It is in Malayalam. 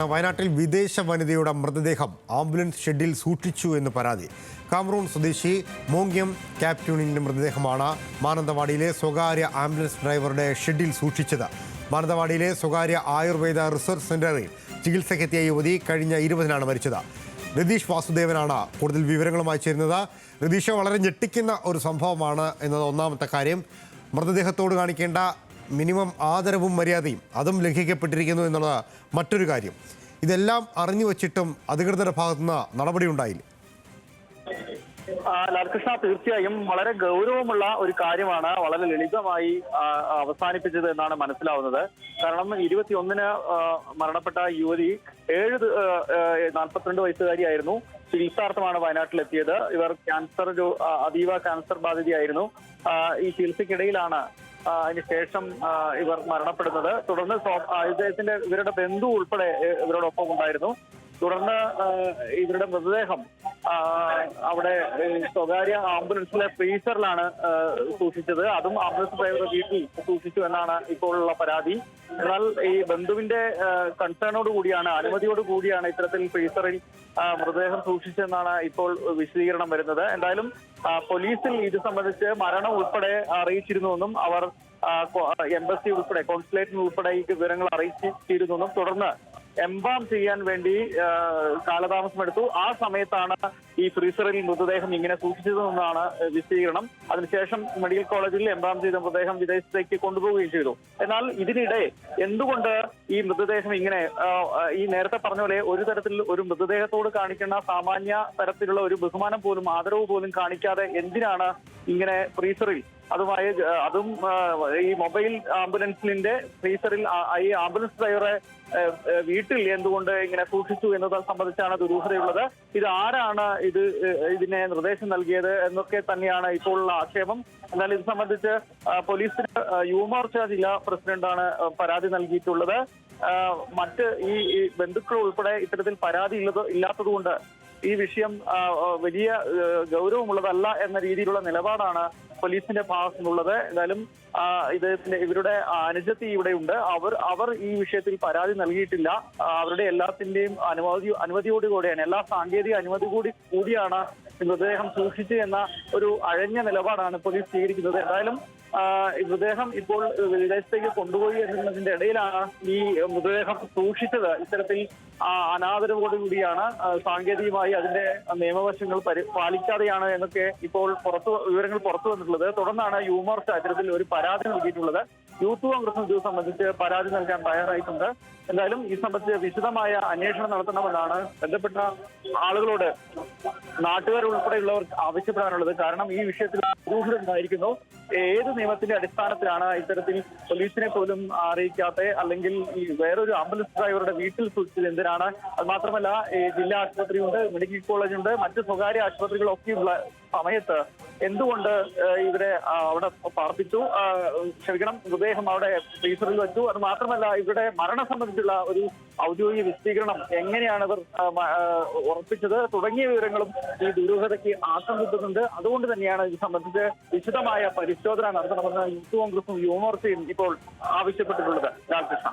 വയനാട്ടിൽ വിദേശ വനിതയുടെ മൃതദേഹം ആംബുലൻസ് ഷെഡിൽ സൂക്ഷിച്ചു എന്ന് പരാതി. കാമറൂൺ സ്വദേശി മോങ്യം ക്യാപ്റ്റ്യൂണിന്റെ മൃതദേഹമാണ് മാനന്തവാടിയിലെ സ്വകാര്യ ആംബുലൻസ് ഡ്രൈവറുടെ ഷെഡിൽ സൂക്ഷിച്ചത്. മാനന്തവാടിയിലെ സ്വകാര്യ ആയുർവേദ റിസർച്ച് സെന്ററിൽ ചികിത്സയ്ക്കെത്തിയ യുവതി കഴിഞ്ഞ 20-നാണ് മരിച്ചത്. രതീഷ് വാസുദേവനാണ് കൂടുതൽ വിവരങ്ങളുമായി ചേരുന്നത്. രതീഷ്, വളരെ ഞെട്ടിക്കുന്ന ഒരു സംഭവമാണ് എന്നത് ഒന്നാമത്തെ കാര്യം. മൃതദേഹത്തോട് കാണിക്കേണ്ട മിനിമം ആദരവും മര്യാദയും അതും ലംഘിക്കപ്പെട്ടിരിക്കുന്നു എന്നുള്ളത് മറ്റൊരു കാര്യം. ഇതെല്ലാം അറിഞ്ഞു വച്ചിട്ടും അധികൃതരുടെ ഭാഗത്തുനിന്ന് നടപടി ഉണ്ടായില്ല. ലാൽകൃഷ്ണ, തീർച്ചയായും വളരെ ഗൗരവമുള്ള ഒരു കാര്യമാണ് വളരെ ലളിതമായി അവസാനിപ്പിച്ചത് എന്നാണ് മനസ്സിലാവുന്നത്. കാരണം 21-ന് മരണപ്പെട്ട യുവതി 42 വയസ്സുകാരിയായിരുന്നു. ചികിത്സാർത്ഥമാണ് വയനാട്ടിലെത്തിയത്. ഇവർ അതീവ ക്യാൻസർ ബാധിതയായിരുന്നു. ഈ ചികിത്സയ്ക്കിടയിലാണ് അതിനുശേഷം ഇവർ മരണപ്പെടുന്നത്. തുടർന്ന് ഇവരുടെ ബന്ധു ഉൾപ്പെടെ ഇവരോടൊപ്പം ഉണ്ടായിരുന്നു. തുടർന്ന് ഇവരുടെ മൃതദേഹം അവിടെ സ്വകാര്യ ആംബുലൻസിലെ ഫ്രീസറിലാണ് സൂക്ഷിച്ചത്. അതും ആംബുലൻസ് ഡ്രൈവറുടെ വീട്ടിൽ സൂക്ഷിച്ചു എന്നാണ് ഇപ്പോഴുള്ള പരാതി. എന്നാൽ ഈ ബന്ധുവിന്റെ കൺസേണോട് കൂടിയാണ്, അനുമതിയോട് കൂടിയാണ് ഇത്തരത്തിൽ ഫ്രീസറിൽ മൃതദേഹം സൂക്ഷിച്ചെന്നാണ് ഇപ്പോൾ വിശദീകരണം വരുന്നത്. എന്തായാലും പോലീസിൽ ഇത് സംബന്ധിച്ച് മരണം ഉൾപ്പെടെ അറിയിച്ചിരുന്നുവെന്നും അവർ എംബസി ഉൾപ്പെടെ കോൺസുലേറ്റിന് ഉൾപ്പെടെ ഈ വിവരങ്ങൾ അറിയിച്ചിരുന്നെന്നും തുടർന്ന് എംബാം ചെയ്യാൻ വേണ്ടി കാലതാമസമെടുത്തു. ആ സമയത്താണ് ഈ ഫ്രീസറിൽ മൃതദേഹം ഇങ്ങനെ സൂക്ഷിച്ചതെന്നാണ് വിശദീകരണം. അതിനുശേഷം മെഡിക്കൽ കോളേജിൽ എംബാം ചെയ്ത മൃതദേഹം വിദേശത്തേക്ക് കൊണ്ടുപോവുകയും ചെയ്തു. എന്നാൽ ഇതിനിടെ എന്തുകൊണ്ട് ഈ മൃതദേഹം ഇങ്ങനെ ഈ നേരത്തെ പറഞ്ഞ പോലെ ഒരു തരത്തിൽ ഒരു മൃതദേഹത്തോട് കാണിക്കുന്ന സാമാന്യ തരത്തിലുള്ള ഒരു ബഹുമാനം പോലും ആദരവ് പോലും കാണിക്കാതെ എന്തിനാണ് ഇങ്ങനെ ഫ്രീസറിൽ അതും ഈ മൊബൈൽ ആംബുലൻസിന്റെ ഫ്രീസറിൽ ഈ ആംബുലൻസ് ഡ്രൈവറെ വീട്ടിൽ എന്തുകൊണ്ട് ഇങ്ങനെ സൂക്ഷിച്ചു എന്നത് സംബന്ധിച്ചാണ് ദുരൂഹതയുള്ളത്. ഇത് ആരാണ് ഇതിനെ നിർദ്ദേശം നൽകിയത് എന്നൊക്കെ തന്നെയാണ് ഇപ്പോഴുള്ള ആക്ഷേപം. എന്നാൽ ഇത് സംബന്ധിച്ച് പോലീസിന് യുവമോർച്ച ജില്ലാ പ്രസിഡന്റാണ് പരാതി നൽകിയിട്ടുള്ളത്. മറ്റ് ഈ ബന്ധുക്കൾ ഉൾപ്പെടെ ഇത്തരത്തിൽ പരാതി ഇല്ലാത്തതുകൊണ്ട് ഈ വിഷയം വലിയ ഗൗരവമുള്ളതല്ല എന്ന രീതിയിലുള്ള നിലപാടാണ് പോലീസിന്റെ ഭാഗത്തുനിന്നുള്ളത്. എന്തായാലും ഇവരുടെ അനുജത്തി ഇവിടെയുണ്ട്. അവർ ഈ വിഷയത്തിൽ പരാതി നൽകിയിട്ടില്ല. അവരുടെ എല്ലാത്തിന്റെയും അനുമതിയോടുകൂടിയാണ്, എല്ലാ സാങ്കേതിക അനുമതി കൂടിയാണ് മൃതദേഹം സൂക്ഷിച്ചു എന്ന ഒരു അഴഞ്ഞ നിലപാടാണ് പോലീസ് സ്വീകരിക്കുന്നത്. എന്തായാലും മൃതദേഹം ഇപ്പോൾ വിദേശത്തേക്ക് കൊണ്ടുപോയി എന്നതിന്റെ ഇടയിലാണ് ഈ മൃതദേഹം സൂക്ഷിച്ചത്. ഇത്തരത്തിൽ അനാദരവോടുകൂടിയാണ്, സാങ്കേതികമായി അതിന്റെ നിയമവശങ്ങൾ പാലിക്കാതെയാണ് എന്നൊക്കെ ഇപ്പോൾ വിവരങ്ങൾ പുറത്തു വന്നിട്ടുള്ളത്. തുടർന്നാണ് യുവമോർച്ച ഇത്തരത്തിൽ ഒരു പരാതി നൽകിയിട്ടുള്ളത്. യൂത്ത് കോൺഗ്രസും ഇത് സംബന്ധിച്ച് പരാതി നൽകാൻ തയ്യാറായിട്ടുണ്ട്. എന്തായാലും ഈ സംബന്ധിച്ച് വിശദമായ അന്വേഷണം നടത്തണമെന്നാണ് ബന്ധപ്പെട്ട ആളുകളോട് നാട്ടുകാരുൾപ്പെടെയുള്ളവർ ആവശ്യപ്പെടാനുള്ളത്. കാരണം ഈ വിഷയത്തിൽ ദുരൂഹത ഉണ്ടായിരിക്കുന്നു. ഏത് നിയമത്തിന്റെ അടിസ്ഥാനത്തിലാണ് ഇത്തരത്തിൽ പോലീസിനെ പോലും അറിയിക്കാത്ത, അല്ലെങ്കിൽ ഈ വേറൊരു ആംബുലൻസ് ഡ്രൈവറുടെ വീട്ടിൽ സൂക്ഷിച്ചത് എന്തിനാണ്? അത് മാത്രമല്ല, ജില്ലാ ആശുപത്രിയുണ്ട്, മെഡിക്കൽ കോളേജുണ്ട്, മറ്റ് സ്വകാര്യ ആശുപത്രികളൊക്കെയുള്ള സമയത്ത് എന്തുകൊണ്ട് ഇവരെ അവിടെ പാർപ്പിച്ചു? മൃതദേഹം അവിടെ ഫ്രീസറിൽ വെച്ചു. അത് മാത്രമല്ല, ഇവരുടെ മരണം സംബന്ധിച്ചുള്ള ഒരു ഔദ്യോഗിക വിശദീകരണം എങ്ങനെയാണ് ഇവർ ഉറപ്പിച്ചത് തുടങ്ങിയ വിവരങ്ങളും ഈ ദുരൂഹതയ്ക്ക് ആക്കം കിട്ടുന്നുണ്ട്. അതുകൊണ്ട് തന്നെയാണ് ഇത് സംബന്ധിച്ച് വിശദമായ പരിശോധന നടത്തണമെന്ന് യൂത്ത് കോൺഗ്രസും യുവമോർച്ചയും ഇപ്പോൾ ആവശ്യപ്പെട്ടിട്ടുള്ളത്. ലാൽകൃഷ്ണ.